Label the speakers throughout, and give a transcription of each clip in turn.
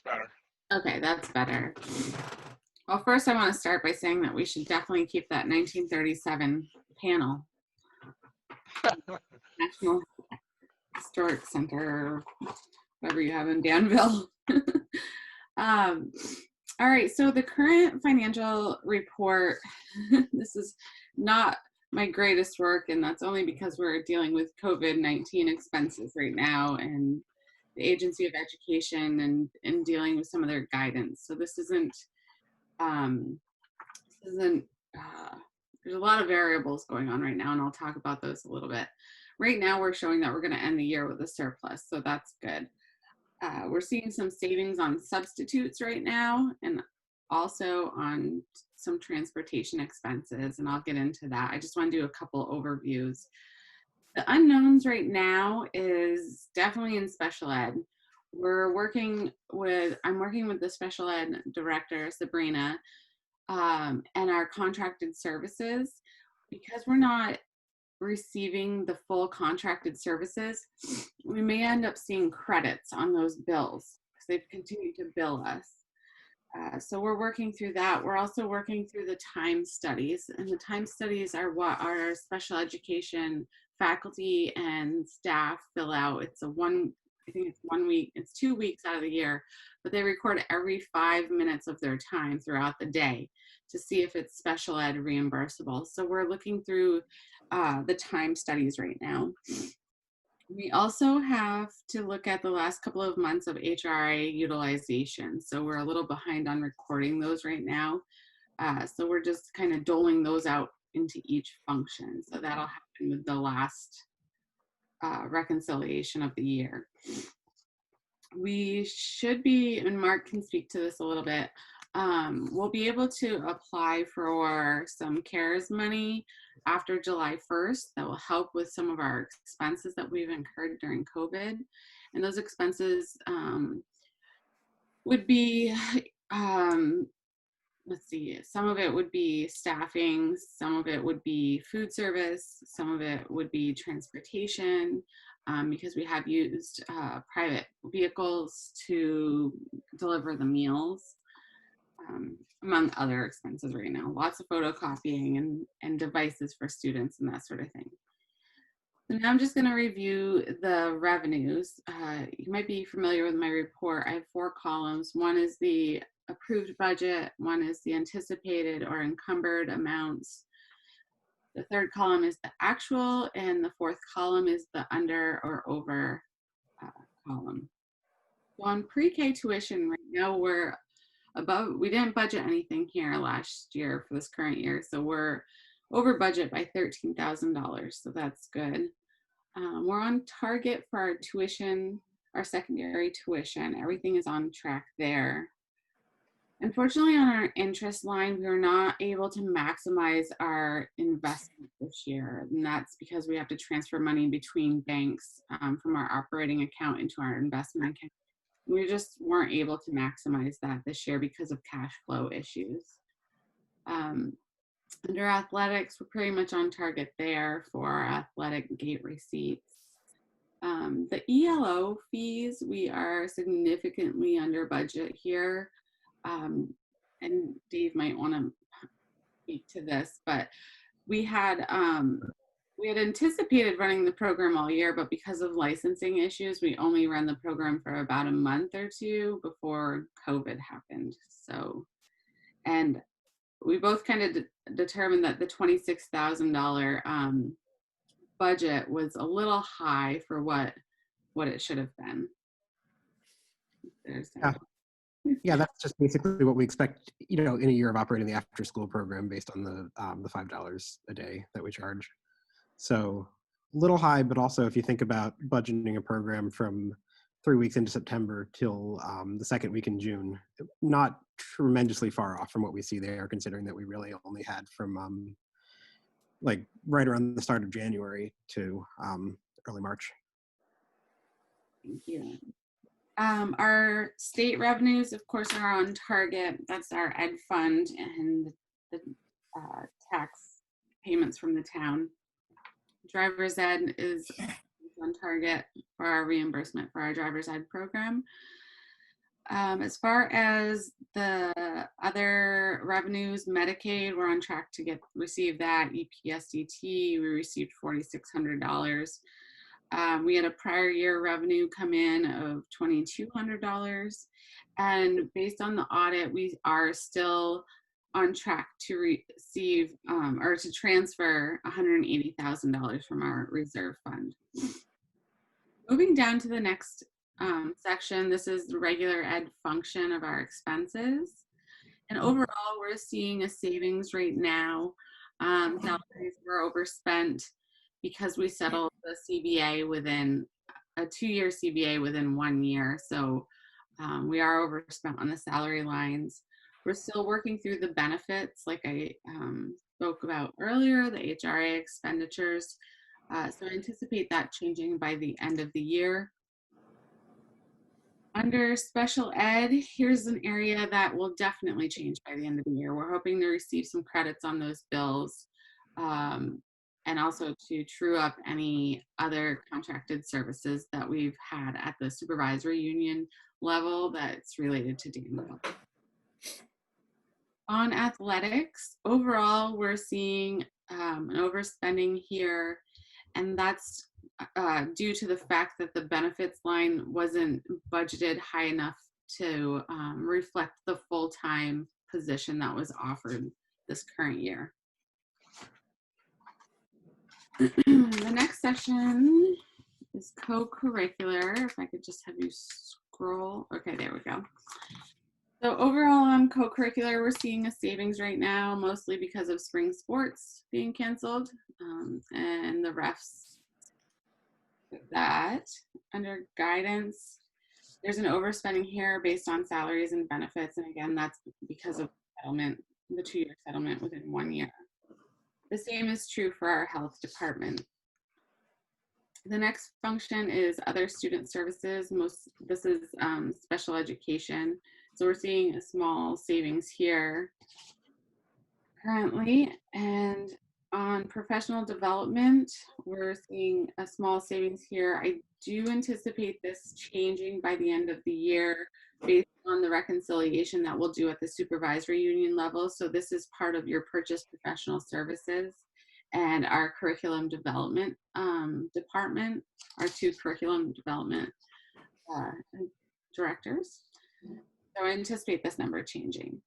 Speaker 1: better.
Speaker 2: Okay, that's better. Well, first I want to start by saying that we should definitely keep that 1937 panel, National Historic Center, whatever you have in Danville. um, all right, so the current financial report, this is not my greatest work, and that's only because we're dealing with COVID-19 expenses right now and the Agency of Education and dealing with some of their guidance. So this isn't, there's a lot of variables going on right now, and I'll talk about those a little bit. Right now, we're showing that we're going to end the year with a surplus, so that's good. We're seeing some savings on substitutes right now, and also on some transportation expenses, and I'll get into that. I just want to do a couple overviews. The unknowns right now is definitely in special ed. I'm working with the special ed director, Sabrina, and our contracted services. Because we're not receiving the full contracted services, we may end up seeing credits on those bills because they've continued to bill us. So we're working through that. We're also working through the time studies, and the time studies are what our special education faculty and staff fill out. I think it's 1 week, it's 2 weeks out of the year, but they record every 5 minutes of their time throughout the day to see if it's special ed reimbursable. So we're looking through the time studies right now. We also have to look at the last couple of months of HRA utilization. So we're a little behind on recording those right now. So we're just kind of doling those out into each function. So that'll happen with the last reconciliation of the year. We should be, and Mark can speak to this a little bit, we'll be able to apply for some CARES money after July 1st that will help with some of our expenses that we've incurred during COVID. And those expenses would be, let's see, some of it would be staffing, some of it would be food service, some of it would be transportation, because we have used private vehicles to deliver the meals, among other expenses right now. Lots of photocopying and devices for students and that sort of thing. So now I'm just going to review the revenues. You might be familiar with my report. I have 4 columns. One is the approved budget, one is the anticipated or encumbered amounts. The third column is the actual, and the fourth column is the under or over column. So on pre-K tuition right now, we're above, we didn't budget anything here last year for this current year, so we're over budget by $13,000, so that's good. We're on target for our tuition, our secondary tuition. Everything is on track there. Unfortunately, on our interest line, we are not able to maximize our investment this year, and that's because we have to transfer money between banks from our operating account into our investment account. We just weren't able to maximize that this year because of cash flow issues. Under athletics, we're pretty much on target there for our athletic gate receipts. The ELO fees, we are significantly under budget here. And Dave might want to speak to this, but we had anticipated running the program all year, but because of licensing issues, we only ran the program for about a month or two before COVID happened. So, and we both kind of determined that the $26,000 budget was a little high for what it should have been.
Speaker 3: Yeah, that's just basically what we expect, in a year of operating the after-school program based on the $5 a day that we charge. So a little high, but also if you think about budgeting a program from 3 weeks into September till the second week in June, not tremendously far off from what we see there, considering that we really only had from like right around the start of January to early March.
Speaker 2: Thank you. Our state revenues, of course, are on target. That's our ed fund and the tax payments from the town. Driver's ed is on target for our reimbursement for our driver's ed program. As far as the other revenues, Medicaid, we're on track to receive that. EPSDT, we received $4,600. We had a prior year revenue come in of $2,200. And based on the audit, we are still on track to receive or to transfer $180,000 from our reserve fund. Moving down to the next section, this is the regular ed function of our expenses. And overall, we're seeing a savings right now. Salaries were overspent because we settled the CBA within a 2-year CBA within 1 year. So we are overspent on the salary lines. We're still working through the benefits, like I spoke about earlier, the HRA expenditures. So I anticipate that changing by the end of the year. Under special ed, here's an area that will definitely change by the end of the year. We're hoping to receive some credits on those bills and also to true up any other contracted services that we've had at the supervisory union level that's related to Daniel. On athletics, overall, we're seeing an overspending here, and that's due to the fact that the benefits line wasn't budgeted high enough to reflect the full-time position that was offered this current year. The next section is co-curricular. If I could just have you scroll. Okay, there we go. So overall on co-curricular, we're seeing a savings right now, mostly because of spring sports being canceled and the refs. That under guidance, there's an overspending here based on salaries and benefits. And again, that's because of settlement, the 2-year settlement within 1 year. The same is true for our health department. The next function is other student services. This is special education. So we're seeing a small savings here currently. And on professional development, we're seeing a small savings here. I do anticipate this changing by the end of the year based on the reconciliation that we'll do at the supervisory union level. So this is part of your purchase professional services and our curriculum development department, our 2 curriculum development directors. So I anticipate this number changing.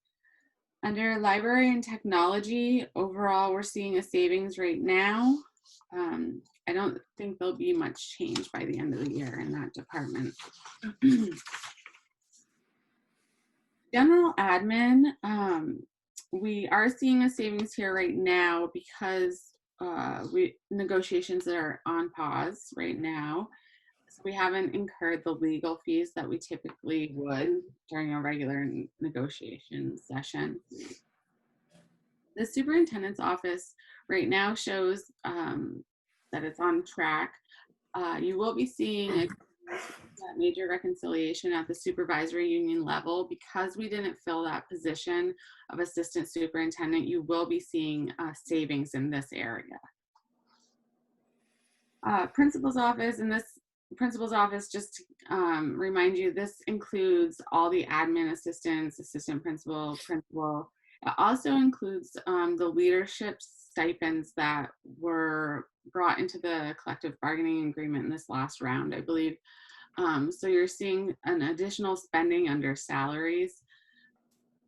Speaker 2: Under library and technology, overall, we're seeing a savings right now. I don't think there'll be much change by the end of the year in that department. General admin, we are seeing a savings here right now because negotiations are on pause right now. So we haven't incurred the legal fees that we typically would during a regular negotiation session. The superintendent's office right now shows that it's on track. You will be seeing a major reconciliation at the supervisory union level because we didn't fill that position of assistant superintendent. You will be seeing savings in this area. Principal's office, and this principal's office, just to remind you, this includes all the admin assistants, assistant principal, principal. It also includes the leadership stipends that were brought into the collective bargaining agreement in this last round, I believe. So you're seeing an additional spending under salaries,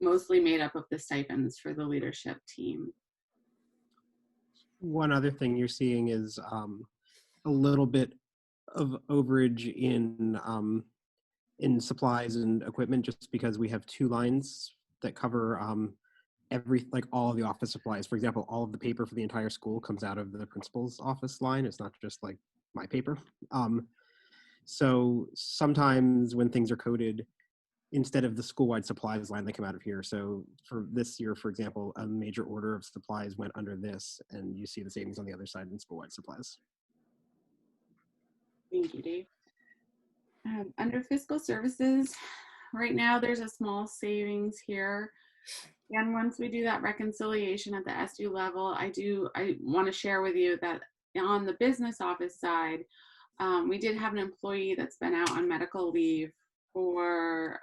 Speaker 2: mostly made up of the stipends for the leadership team.
Speaker 3: One other thing you're seeing is a little bit of overage in supplies and equipment, just because we have 2 lines that cover all of the office supplies. For example, all of the paper for the entire school comes out of the principal's office line. It's not just like my paper. So sometimes when things are coded, instead of the school-wide supplies line, they come out of here. So for this year, for example, a major order of supplies went under this, and you see the savings on the other side in school-wide supplies.
Speaker 2: Thank you, Dave. Under fiscal services, right now there's a small savings here. And once we do that reconciliation at the SU level, I want to share with you that on the business office side, we did have an employee that's been out on medical leave for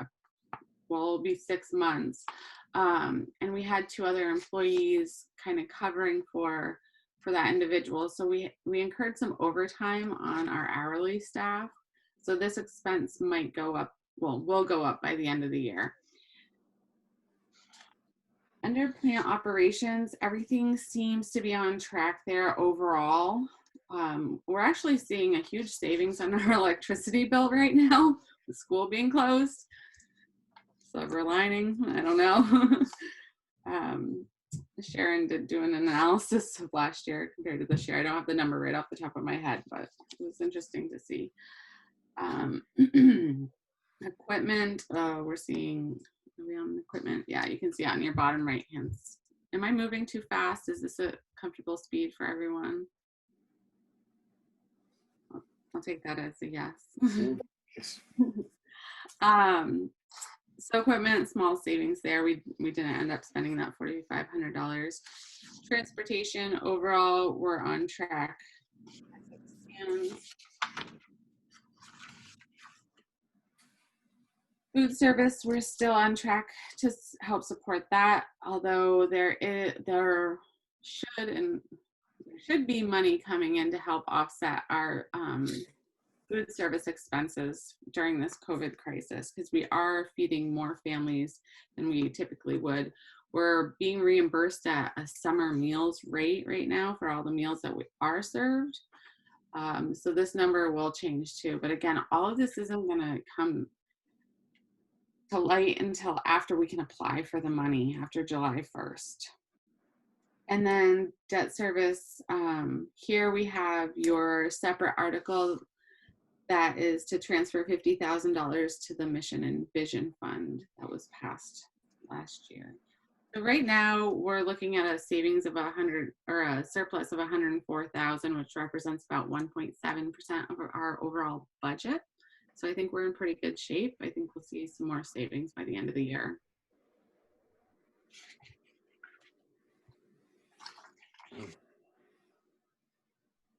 Speaker 2: well, it'll be 6 months. And we had 2 other employees kind of covering for that individual. So we incurred some overtime on our hourly staff. So this expense might go up, well, will go up by the end of the year. Under plant operations, everything seems to be on track there overall. We're actually seeing a huge savings on our electricity bill right now, the school being closed. Silver lining, I don't know. Sharon did do an analysis of last year compared to this year. I don't have the number right off the top of my head, but it was interesting to see. Equipment, we're seeing, are we on equipment? Yeah, you can see it on your bottom right hand. Am I moving too fast? Is this a comfortable speed for everyone? I'll take that as a yes.
Speaker 1: Yes.
Speaker 2: So equipment, small savings there. We didn't end up spending that $4,500. Transportation, overall, we're on track. Food service, we're still on track to help support that, although there should be money coming in to help offset our food service expenses during this COVID crisis, because we are feeding more families than we typically would. We're being reimbursed at a summer meals rate right now for all the meals that we are served. So this number will change too. But again, all of this isn't going to come to light until after we can apply for the money, after July 1st. And then debt service, here we have your separate article that is to transfer $50,000 to the Mission and Vision Fund that was passed last year. So right now we're looking at a savings of 100, or a surplus of 104,000, which represents about 1.7% of our overall budget. So I think we're in pretty good shape. I think we'll see some more savings by the end of the year.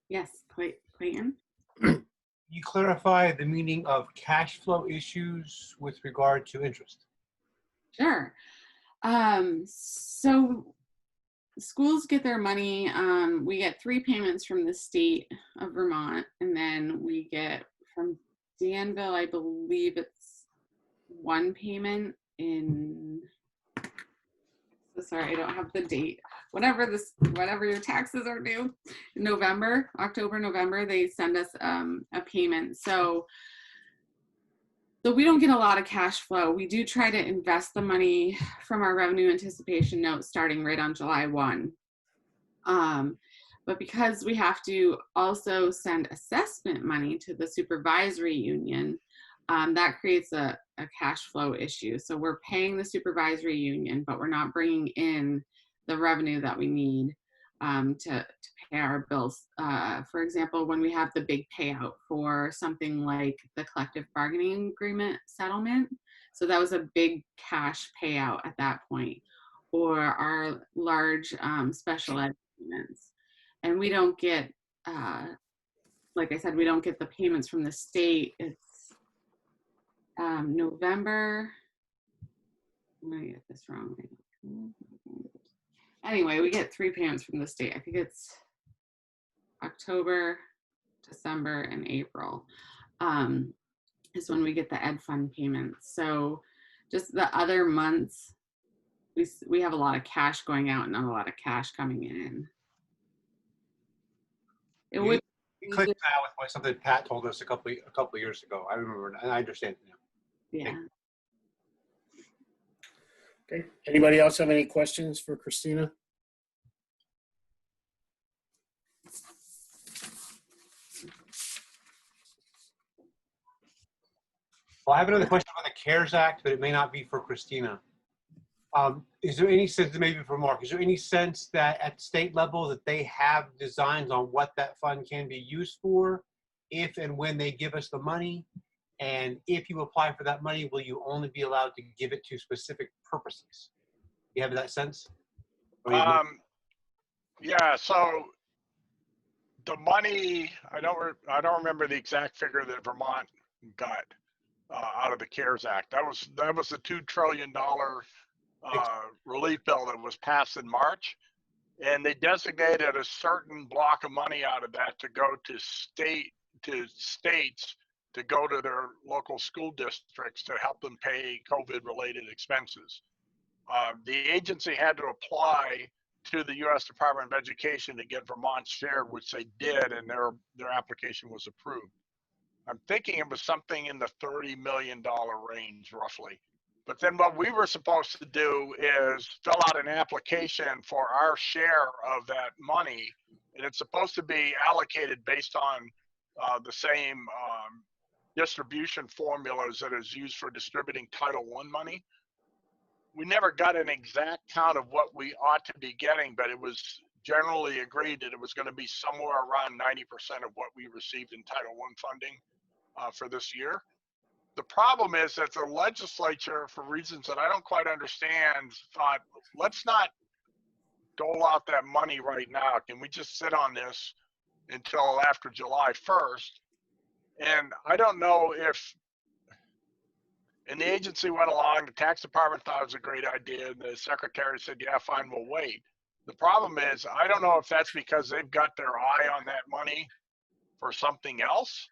Speaker 2: Yes, Clayton?
Speaker 4: You clarify the meaning of cash flow issues with regard to interest.
Speaker 2: Sure. So schools get their money. We get 3 payments from the state of Vermont, and then we get from Danville, I believe it's 1 payment in, so sorry, I don't have the date. Whatever your taxes are due, November, October, November, they send us a payment. So we don't get a lot of cash flow. We do try to invest the money from our revenue anticipation note starting right on July 1. But because we have to also send assessment money to the supervisory union, that creates a cash flow issue. So we're paying the supervisory union, but we're not bringing in the revenue that we need to pay our bills. For example, when we have the big payout for something like the collective bargaining agreement settlement, so that was a big cash payout at that point, or our large special ed payments. And we don't get, like I said, we don't get the payments from the state. It's November. I'm gonna get this wrong. Anyway, we get 3 payments from the state. I think it's October, December, and April is when we get the ed fund payments. So just the other months, we have a lot of cash going out and not a lot of cash coming in. It would.
Speaker 4: You clicked that with something Pat told us a couple of years ago. I remember, and I understand now.
Speaker 2: Yeah.
Speaker 1: Okay. Anybody else have any questions for Christina?
Speaker 4: Well, I have another question on the CARES Act, but it may not be for Christina. Is there any sense, maybe for Mark, is there any sense that at state level that they have designs on what that fund can be used for, if and when they give us the money? And if you apply for that money, will you only be allowed to give it to specific purposes? You have that sense?
Speaker 5: Yeah, so the money, I don't remember the exact figure that Vermont got, out of the CARES Act. That was the $2 trillion relief bill that was passed in March. And they designated a certain block of money out of that to go to states to go to their local school districts to help them pay COVID-related expenses. The agency had to apply to the U.S. Department of Education to get Vermont's share, which they did, and their application was approved. I'm thinking it was something in the $30 million range, roughly. But then what we were supposed to do is fill out an application for our share of that money, and it's supposed to be allocated based on the same distribution formulas that is used for distributing Title I money. We never got an exact count of what we ought to be getting, but it was generally agreed that it was going to be somewhere around 90% of what we received in Title I funding for this year. The problem is that the legislature, for reasons that I don't quite understand, thought, let's not dole out that money right now. Can we just sit on this until after July 1st? And I don't know if, and the agency went along, the tax department thought it was a great idea, and the secretary said, yeah, fine, we'll wait. The problem is, I don't know if that's because they've got their eye on that money for something else.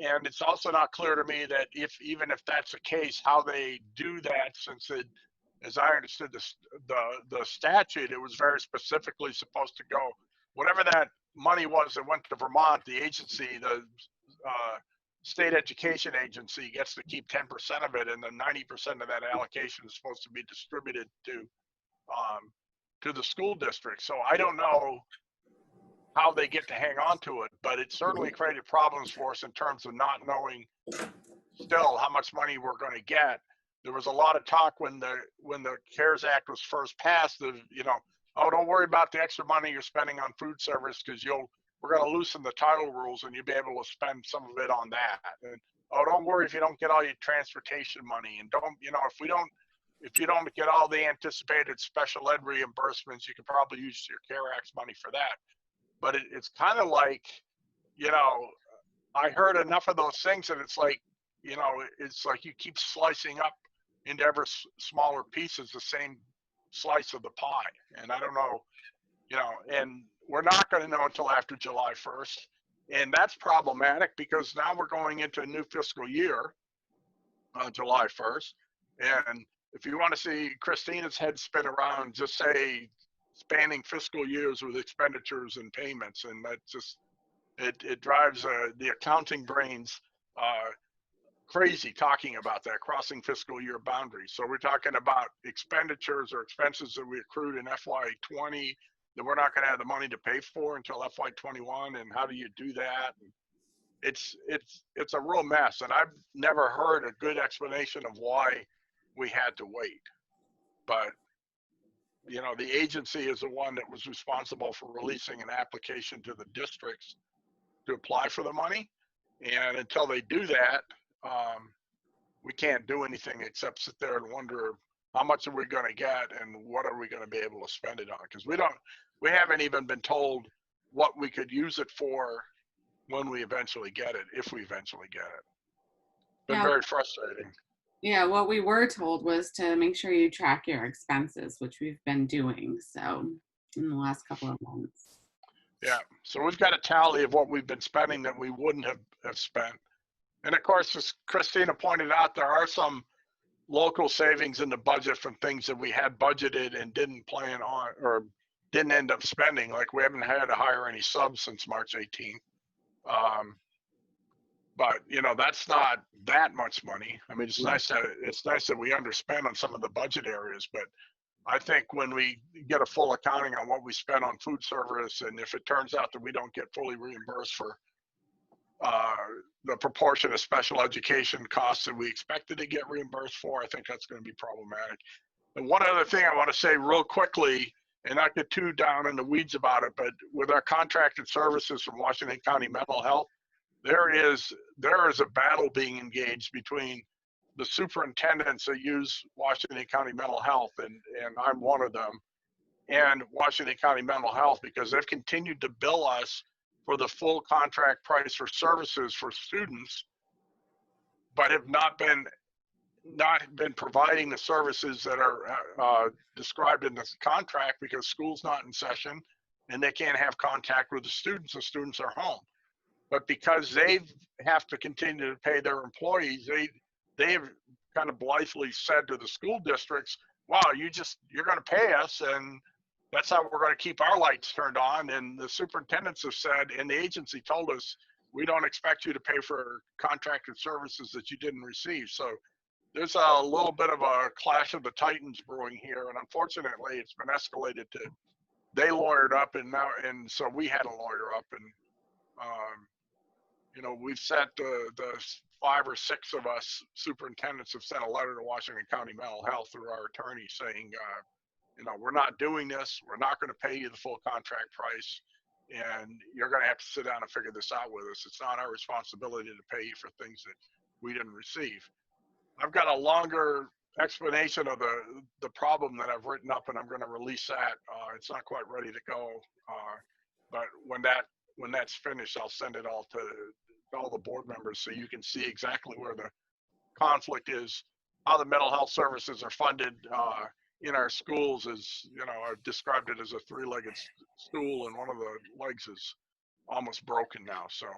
Speaker 5: And it's also not clear to me that even if that's the case, how they do that, since it, as I understood the statute, it was very specifically supposed to go, whatever that money was that went to Vermont, the agency, the state education agency gets to keep 10% of it, and then 90% of that allocation is supposed to be distributed to the school district. So I don't know how they get to hang on to it, but it certainly created problems for us in terms of not knowing still how much money we're going to get. There was a lot of talk when the CARES Act was first passed of, you know, oh, don't worry about the extra money you're spending on food service because we're going to loosen the title rules and you'll be able to spend some of it on that. And oh, don't worry if you don't get all your transportation money, and don't, you know, if you don't get all the anticipated special ed reimbursements, you could probably use your CARES Act money for that. But it's kind of like, you know, I heard enough of those things and it's like, you know, it's like you keep slicing up into ever smaller pieces the same slice of the pie. And I don't know, you know, and we're not going to know until after July 1st. And that's problematic because now we're going into a new fiscal year on July 1st. And if you want to see Christina's head spin around, just say spanning fiscal years with expenditures and payments, and that just it drives the accounting brains crazy talking about that, crossing fiscal year boundaries. So we're talking about expenditures or expenses that we accrued in FY20 that we're not going to have the money to pay for until FY21, and how do you do that? And it's a real mess, and I've never heard a good explanation of why we had to wait. But you know, the agency is the one that was responsible for releasing an application to the districts to apply for the money. And until they do that, we can't do anything except sit there and wonder how much are we going to get and what are we going to be able to spend it on? Because we haven't even been told what we could use it for when we eventually get it, if we eventually get it. Been very frustrating.
Speaker 2: Yeah, what we were told was to make sure you track your expenses, which we've been doing so in the last couple of months.
Speaker 5: Yeah, so we've got a tally of what we've been spending that we wouldn't have spent. And of course, as Christina pointed out, there are some local savings in the budget from things that we had budgeted and didn't plan on or didn't end up spending. Like we haven't had to hire any subs since March 18th. But you know, that's not that much money. I mean, it's nice that we underspend on some of the budget areas, but I think when we get a full accounting on what we spend on food service, and if it turns out that we don't get fully reimbursed for the proportion of special education costs that we expected to get reimbursed for, I think that's going to be problematic. And one other thing I want to say real quickly, and not get too down in the weeds about it, but with our contracted services from Washington County Mental Health, there is a battle being engaged between the superintendents that use Washington County Mental Health, and I'm one of them, and Washington County Mental Health, because they've continued to bill us for the full contract price for services for students but have not been providing the services that are described in this contract because school's not in session and they can't have contact with the students are home. But because they have to continue to pay their employees, they have kind of blithely said to the school districts, wow, you're going to pay us, and that's how we're going to keep our lights turned on. And the superintendents have said, and the agency told us, we don't expect you to pay for contracted services that you didn't receive. So there's a little bit of a clash of the titans brewing here, and unfortunately it's been escalated to, they lawyered up, and so we had to lawyer up, and you know, we've sent the 5 or 6 of us superintendents have sent a letter to Washington County Mental Health through our attorney saying, you know, we're not doing this. We're not going to pay you the full contract price, and you're going to have to sit down and figure this out with us. It's not our responsibility to pay you for things that we didn't receive. I've got a longer explanation of the problem that I've written up, and I'm going to release that. It's not quite ready to go, but when that's finished, I'll send it all to all the board members so you can see exactly where the conflict is, how the mental health services are funded in our schools. Is, you know, I've described it as a 3-legged stool, and one of the legs is almost broken now. So